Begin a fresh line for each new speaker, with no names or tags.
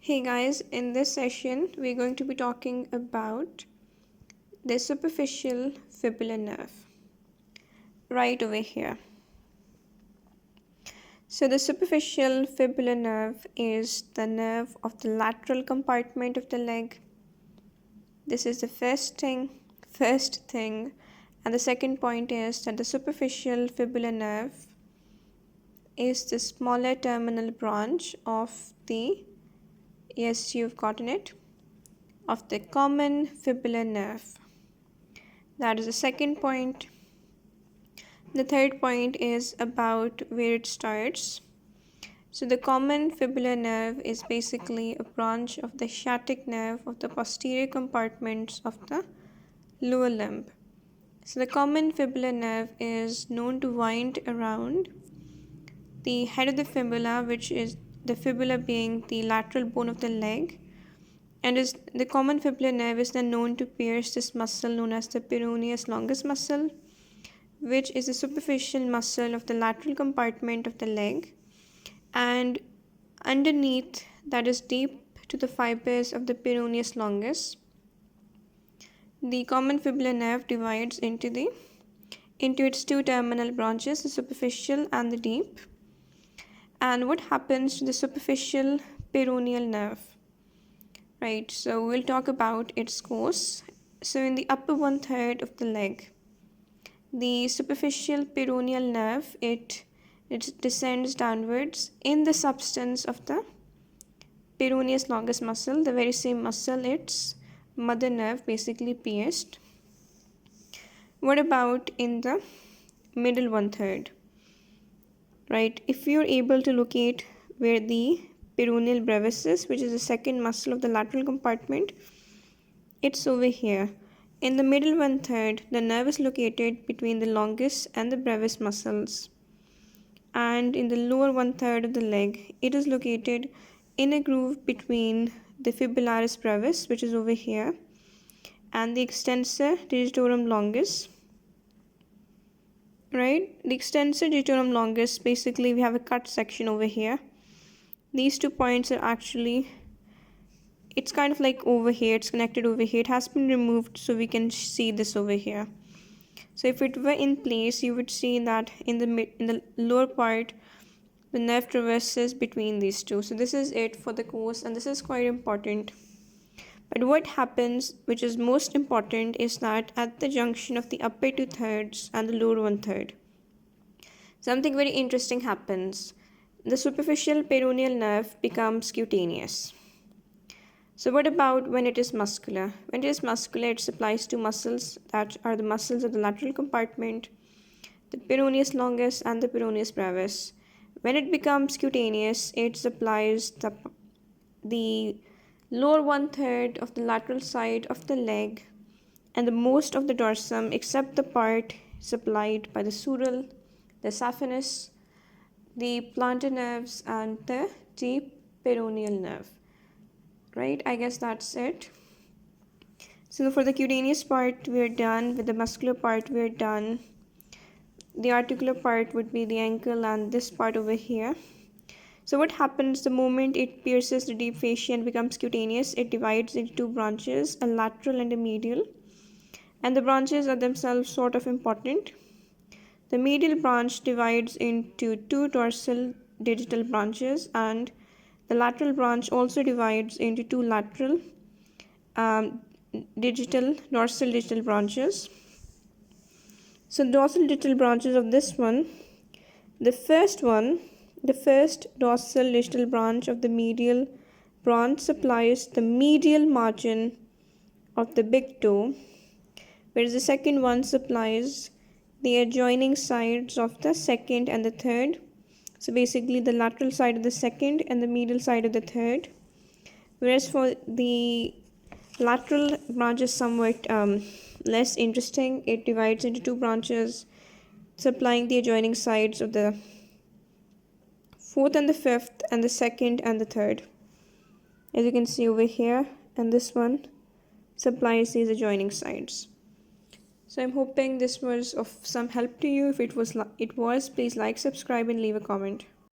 Hey guys, in this session we're going to be talking about the superficial fibular nerve right over here. So the superficial fibular nerve is the nerve of the lateral compartment of the leg. This is the first thing, and the second point is that the superficial fibular nerve is the smaller terminal branch of the, yes, you've gotten it, of the common fibular nerve. That is the second point. The third point is about where it starts. So the common fibular nerve is basically a branch of the sciatic nerve of the posterior compartments of the lower limb. So the common fibular nerve is known to wind around the head of the fibula, which is the fibula being the lateral bone of the leg, and is the common fibular nerve is then known to pierce this muscle known as the peroneus longus muscle, which is a superficial muscle of the lateral compartment of the leg, and underneath, that is deep to the fibers of the peroneus longus, the common fibular nerve divides into its two terminal branches, the superficial and the deep. And what happens to the superficial peroneal nerve? Right, so we'll talk about its course. So in the upper 1/3 of the leg, the superficial peroneal nerve, it descends downwards in the substance of the peroneus longus muscle, the very same muscle its mother nerve basically pierced. What about in the middle 1/3? Right, if you're able to locate where the peroneal brevis is, which is the second muscle of the lateral compartment, it's over here. In the middle 1/3, the nerve is located between the longus and the brevis muscles. And in the lower 1/3 of the leg, it is located in a groove between the fibularis brevis, which is over here, and the extensor digitorum longus. Right, the extensor digitorum longus, basically we have a cut section over here. These 2 points are actually, it's kind of like over here, it's connected over here. It has been removed so we can see this over here. So if it were in place, you would see that in the lower part, the nerve traverses between these two. So this is it for the course, and this is quite important. But what happens, which is most important, is that at the junction of the upper 2/3 and the lower 1/3, something very interesting happens. The superficial peroneal nerve becomes cutaneous. So what about when it is muscular? When it is muscular, it supplies two muscles that are the muscles of the lateral compartment, the peroneus longus and the peroneus brevis. When it becomes cutaneous, it supplies the lower 1/3 of the lateral side of the leg and the most of the dorsum, except the part supplied by the sural, the saphenous, the plantar nerves, and the deep peroneal nerve. Right, I guess that's it. So for the cutaneous part, we're done. With the muscular part, we're done. The articular part would be the ankle and this part over here. So what happens the moment it pierces the deep fascia and becomes cutaneous? It divides into two branches, a lateral and a medial. And the branches are themselves sort of important. The medial branch divides into two dorsal digital branches, and the lateral branch also divides into two lateral dorsal digital branches. So dorsal digital branches of this one, the first dorsal digital branch of the medial branch supplies the medial margin of the big toe, whereas the second one supplies the adjoining sides of the second and the third. So basically the lateral side of the second and the medial side of the third. Whereas for the lateral branch is somewhat less interesting. It divides into two branches, supplying the adjoining sides of the fourth and the fifth and the second and the third. As you can see over here, and this one supplies these adjoining sides. So I'm hoping this was of some help to you. If it was, please like, subscribe, and leave a comment.